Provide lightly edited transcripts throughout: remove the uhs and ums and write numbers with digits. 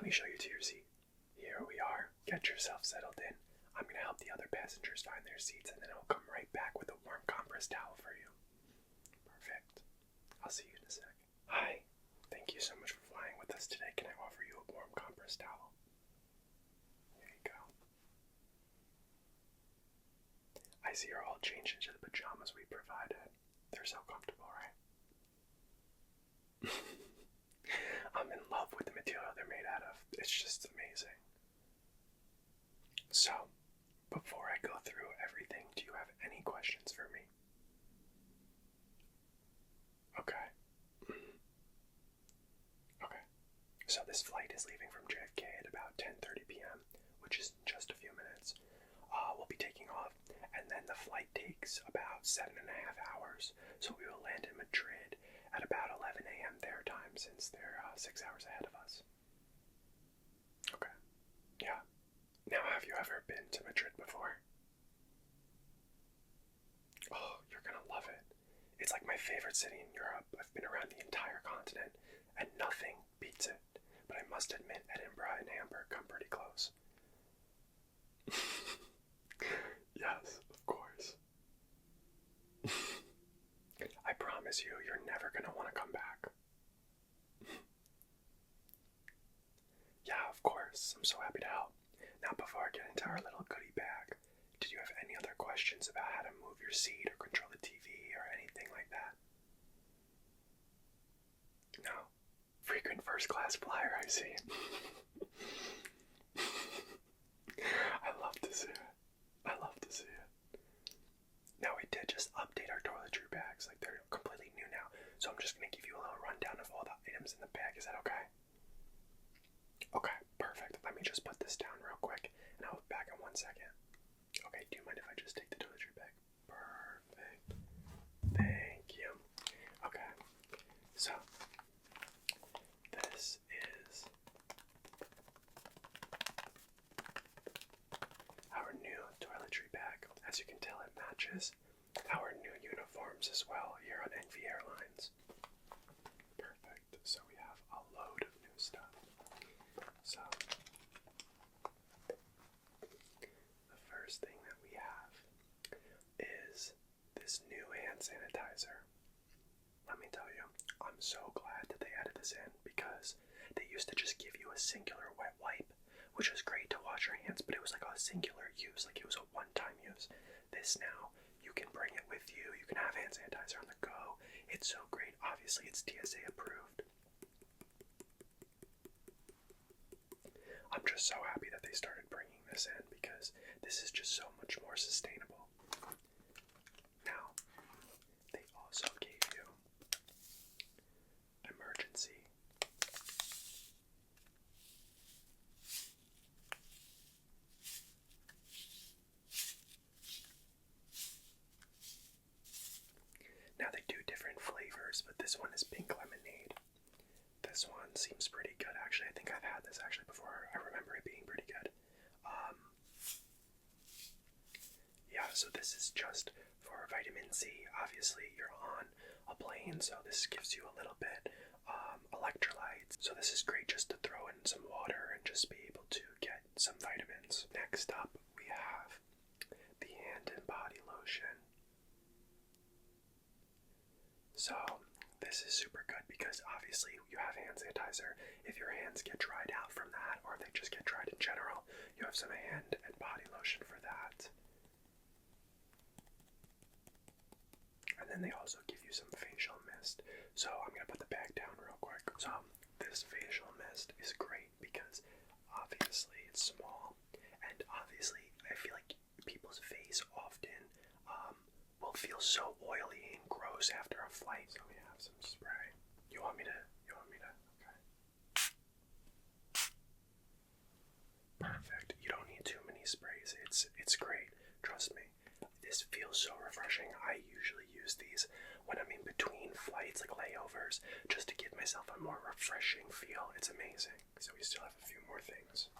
let me show you to your seat. Here we are. Get yourself settled in. I'm going to help the other passengers find their seats, and then I'll come right back with a warm compress towel for you. Perfect. I'll see you in a sec. Hi. Thank you so much for flying with us today. Can I offer you a warm compress towel? Here you go. I see you're all changed into the pajamas we provided. They're so comfortable, right? I'm in love with the material they're made out of. It's just amazing. So, before I go through everything, do you have any questions for me? Okay. Okay. So this flight is leaving from JFK at about 10:30 p.m., which is in just a few minutes. We'll be taking off, and then the flight takes about 7.5 hours. So we will land in Madrid at about 11 a.m. their time, since they're 6 hours ahead of us. Okay. Yeah. Now, have you ever been to Madrid before? Oh, you're gonna love it. It's like my favorite city in Europe. I've been around the entire continent, and nothing beats it. But I must admit, Edinburgh and Hamburg come pretty close. Yes, of course. I promise you, you're never gonna want to come back. Yeah, of course. I'm so happy to help. Now, before I get into our little goodie bag, did you have any other questions about how to move your seat or control the TV or anything like that? No. Frequent first class flyer, I see. I love to see it. I love to see it. Now, we did just update our toiletry bags. Like, they're completely new now. So I'm just going to give you a little rundown of all the items in the bag. Is that okay? Okay, perfect. Let me just put this down real quick, and I'll be back in 1 second. Okay, do you mind if I just take the toiletry bag? Perfect. Thank you. Okay, so this is our new toiletry bag. As you can tell, it matches our new uniforms as well here on NV Airlines. Perfect. So we have a load of new stuff. So the first thing that we have is this new hand sanitizer. Let me tell you, I'm so glad that they added this in, because they used to just give you a singular wet wipe, which was great to wash your hands, but it was like a singular use, like it was a one-time use. This now, you can bring it with you, you can have hand sanitizer on the go. It's so great. Obviously, it's TSA approved. I'm just so happy that they started bringing this in, because this is just so much more sustainable. Now, they also gave you emergency Now they do different flavors, but this one is pink lemonade. This one seems pretty good, actually. I think I've had this actually before. I remember it being pretty good. Yeah, so this is just for vitamin C. Obviously, you're on a plane, so this gives you a little bit electrolytes. So this is great just to throw in some water and just be able to get some vitamins. Next up, we have the hand and body lotion. So this is super good because obviously you have hand sanitizer. If your hands get dried out from that, or they just get dried in general, you have some hand and body lotion for that. And then they also give you some facial mist. So I'm going to put the bag down real quick. So this facial mist is great because obviously it's small, and obviously I feel like people's face often will feel so oily and gross after a flight. So we have some spray. You want me to? Okay. Perfect. You don't need too many sprays. It's great. Trust me. This feels so refreshing. I usually use these when I'm in between flights, like layovers, just to give myself a more refreshing feel. It's amazing. So we still have a few more things.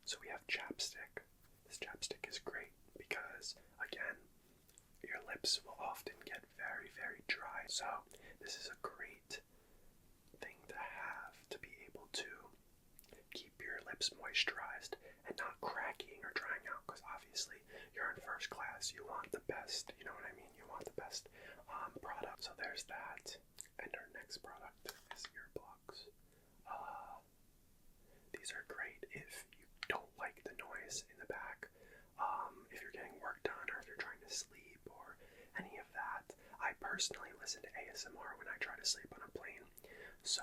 So we have chapstick. This chapstick is great because, again, your lips will often get very, very dry. So this is a great lips moisturized and not cracking or drying out, because obviously you're in first class, you want the best, you know what I mean? You want the best product. So there's that. And our next product is earplugs. These are great if you don't like the noise in the back, if you're getting work done or if you're trying to sleep or any of that. I personally listen to ASMR when I try to sleep on a plane, so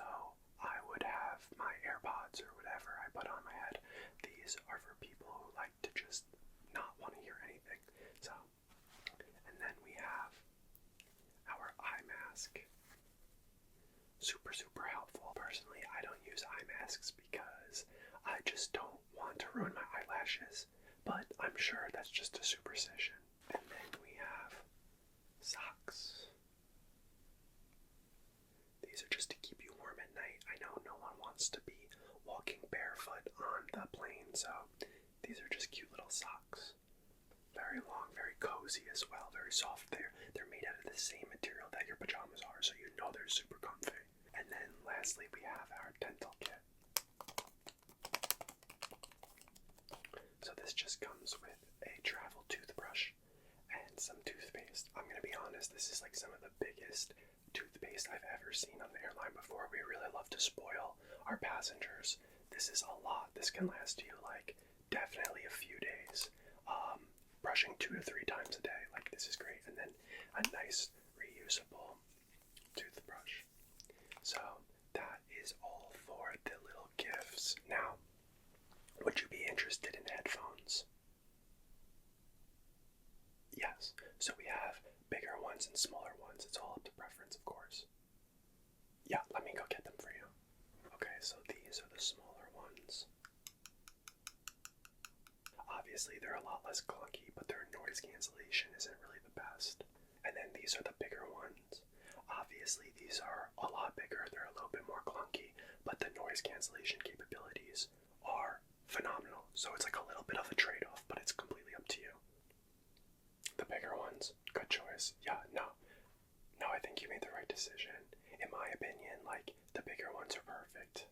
I would have my AirPods or whatever I put on my head. These are for people who like to just not want to hear anything. So, and then we have our eye mask. Super, super helpful. Personally, I don't use eye masks because I just don't want to ruin my eyelashes, but I'm sure that's just a superstition. And then we have socks. These are just to keep you warm at night. I know no one wants to be walking barefoot on the plane, so these are just cute little socks. Very long, very cozy as well, very soft. They're made out of the same material that your pajamas are, so you know they're super comfy. And then lastly, we have our dental kit. So this just comes with a travel toothbrush and some toothpaste. I'm gonna be honest, this is like some of the biggest toothpaste I've ever seen on the airline before. We really love to spoil our passengers. This is a lot. This can last you like definitely a few days. Brushing 2 to 3 times a day. Like, this is great. And then a nice reusable toothbrush. So that is all for the little gifts. Now, would you be interested in headphones? Yes. So we have bigger ones and smaller ones. It's all up to preference, of course. Yeah, let me go get them for you. Okay, so these are the smaller ones. Obviously, they're a lot less clunky, but their noise cancellation isn't really the best. And then these are the bigger ones. Obviously, these are a lot bigger. They're a little bit more clunky, but the noise cancellation capabilities are phenomenal. So it's like a little bit of a trade-off, but it's completely up to you. The bigger ones, good choice. Yeah, no, I think you made the right decision. In my opinion, like, the bigger ones are perfect.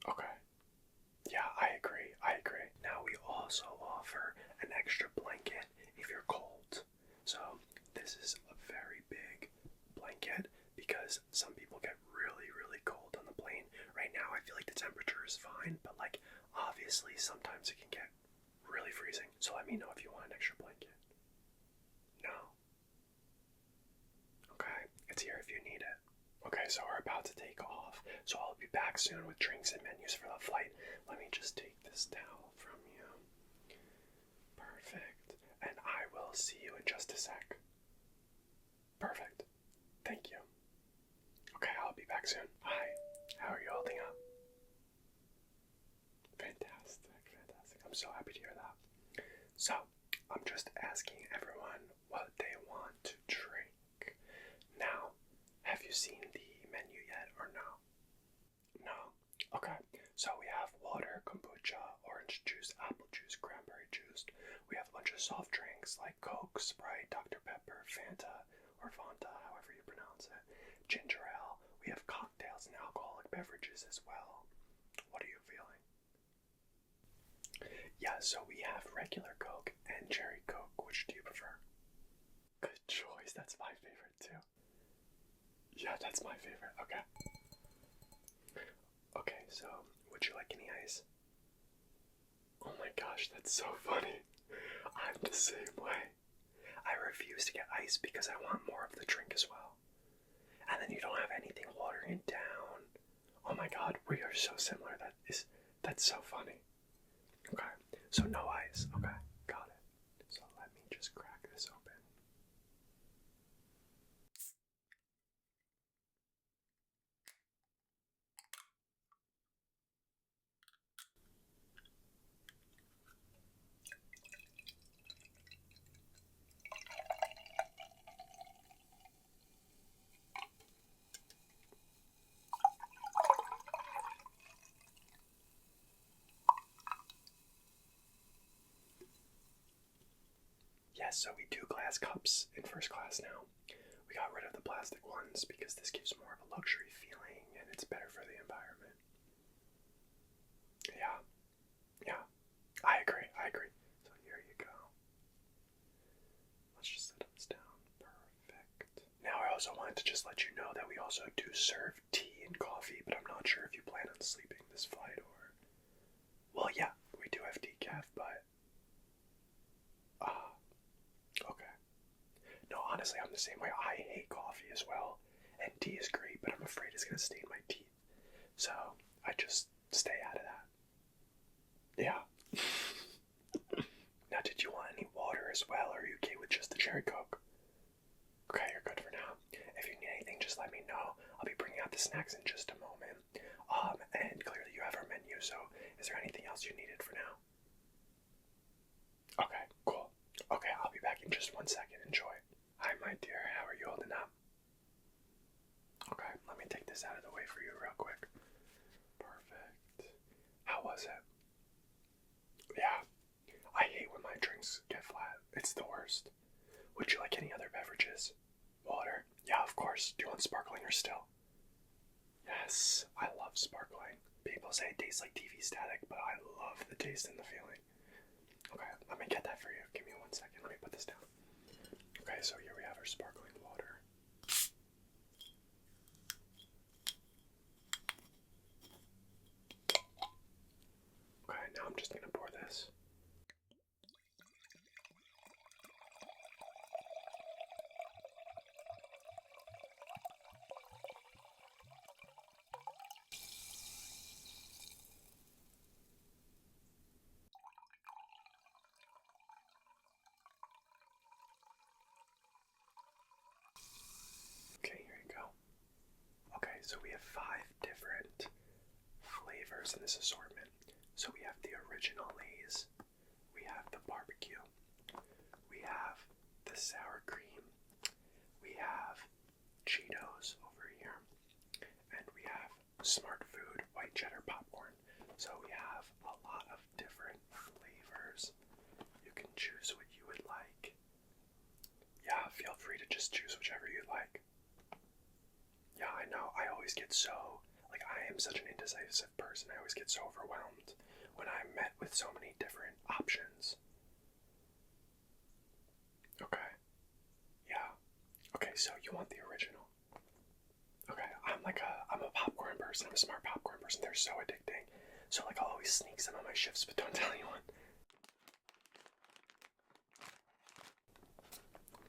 Okay. Yeah, I agree. Now we also offer an extra blanket if you're cold. So this is a very big blanket because some people get really, really cold on the plane. Right now I feel like the temperature is fine, but like obviously sometimes it can get really freezing. So let me know if you want an extra blanket. No? Okay, it's here if you need it. Okay, so we're about to take off. So I'll be back soon with drinks and menus for the flight. Let me just take this towel from you. Perfect. And I will see you in just a sec. Perfect. Thank you. Okay, I'll be back soon. Hi. How are you holding up? Fantastic. I'm so happy to hear that. So, I'm just asking everyone what they want to drink. Now, have you seen the menu yet or no? No? Okay. So we have water, kombucha, orange juice, apple juice, cranberry juice. We have a bunch of soft drinks like Coke, Sprite, Dr. Pepper, Fanta, or Fanta, however you pronounce it. Ginger ale. We have cocktails and alcoholic beverages as well. What are you feeling? Yeah, so we have regular Coke and cherry Coke. Which do you prefer? Good choice. That's my favorite too. Yeah, that's my favorite. Okay. Okay, so would you like any ice? Oh my gosh, that's so funny. I'm the same way. I refuse to get ice because I want more of the drink as well. And then you don't have anything watering it down. Oh my god, we are so similar. That's so funny. Okay, so no ice. Okay, got it. So let me just crack this open. Yes, so we do glass cups in first class now. We got rid of the plastic ones because this gives more of a luxury feeling and it's better for the environment. Yeah, yeah. I agree, I agree. So here you go. Let's just set this down. Perfect. Now I also wanted to just let you know that we also do serve tea and coffee, but I'm not sure if you plan on sleeping this flight or... Well, yeah, we do have decaf, but... Okay. No, honestly, I'm the same way. I hate coffee as well, and tea is great, but I'm afraid it's going to stain my teeth. So, I just stay out of that. Yeah. Now, did you want any water as well, or are you okay with just the cherry coke? Okay, you're good for now. If you need anything, just let me know. I'll be bringing out the snacks in just a moment. And clearly you have our menu, so is there anything else you needed for now? Okay, cool. Okay, I'll be back in just 1 second. Enjoy. Hi, my dear. How are you holding up? Okay, let me take this out of the way for you real quick. Perfect. How was it? Yeah, I hate when my drinks get flat. It's the worst. Would you like any other beverages? Water? Yeah, of course. Do you want sparkling or still? Yes, I love sparkling. People say it tastes like TV static, but I love the taste and the feeling. Okay, let me get that for you. Give me 1 second. Let me put this down. Okay, so here we have our sparkling water. Okay, now I'm just gonna pour this. Okay, here you go. Okay, so we have 5 different flavors in this assortment. So we have the original Lay's, we have the barbecue, we have the sour cream, we have Cheetos over here, and we have Smart Food white cheddar popcorn. So we have a lot of different flavors. You can choose what you would like. Yeah, feel free to just choose whichever you like. Yeah, I know. I always get so, like, I am such an indecisive person. I always get so overwhelmed when I'm met with so many different options. Okay. Yeah. Okay, so you want the original. Okay, I'm a popcorn person. I'm a smart popcorn person. They're so addicting. So, like, I'll always sneak some on my shifts, but don't tell anyone.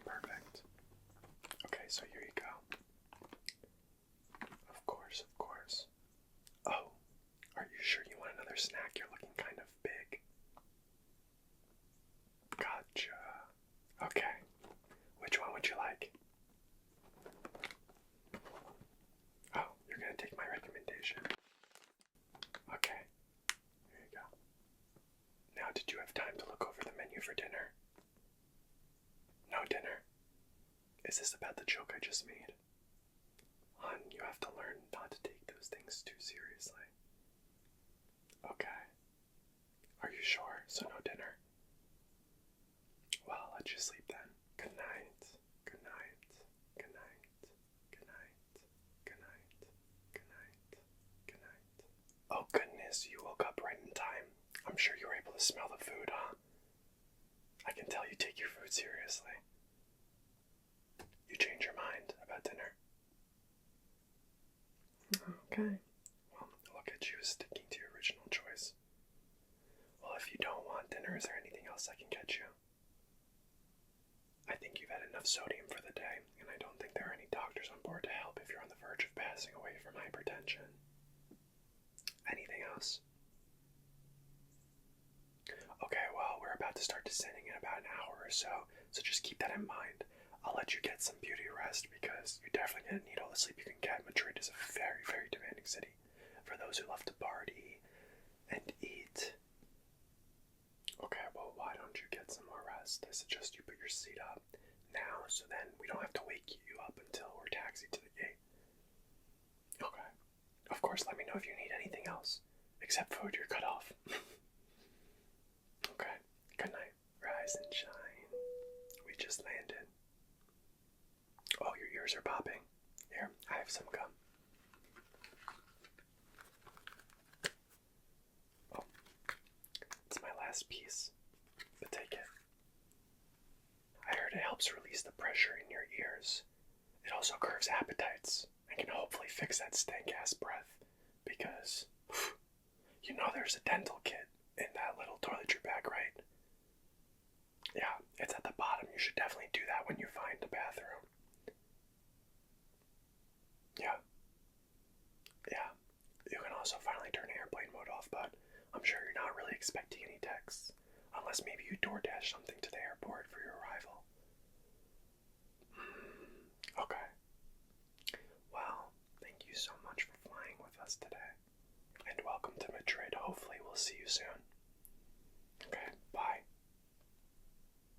Perfect. Okay, so here you go. Of course, of course. Oh, are you sure you want another snack? You're looking kind of big. Gotcha. Okay. Which one would you like? Oh, you're gonna take my recommendation. Okay. Here you go. Now, did you have time to look over the menu for dinner? No dinner? Is this about the joke I just made? Hon, you have to learn not to take those things too seriously. Okay. Are you sure? So no dinner? Well, I'll let you sleep then. Good night. Good night. Good night. Good night. Good night. Good night. Good night. Oh goodness, you woke up right in time. I'm sure you were able to smell the food, huh? I can tell you take your food seriously. You change your mind about dinner? Okay. Well, look at you sticking to your original choice. Well, if you don't want dinner, is there anything else I can get you? I think you've had enough sodium for the day, and I don't think there are any doctors on board to help if you're on the verge of passing away from hypertension. Anything else? Okay, well, we're about to start descending in about an hour or so, so just keep that in mind. I'll let you get some beauty rest because you're definitely going to need all the sleep you can get. Madrid is a very, very demanding city for those who love to party and eat. Okay, well, why don't you get some more rest? I suggest you put your seat up now so then we don't have to wake you up until we're taxied to the gate. Okay. Of course, let me know if you need anything else. Except food, you're cut off. Okay. Good night. Rise and shine. We just landed. Oh, your ears are popping. Here, I have some gum. this piece, but take it. I heard it helps release the pressure in your ears. It also curves appetites and can hopefully fix that stank-ass breath, because you know there's a dental kit in that little toiletry bag, right? Yeah, it's at the bottom. You should definitely do that when you find the bathroom. Yeah. Yeah. You can also finally turn airplane mode off, but I'm sure you're not really expecting any texts. Unless maybe you DoorDash something to the airport for your arrival. Okay. Well, thank you so much for flying with us today. And welcome to Madrid. Hopefully we'll see you soon.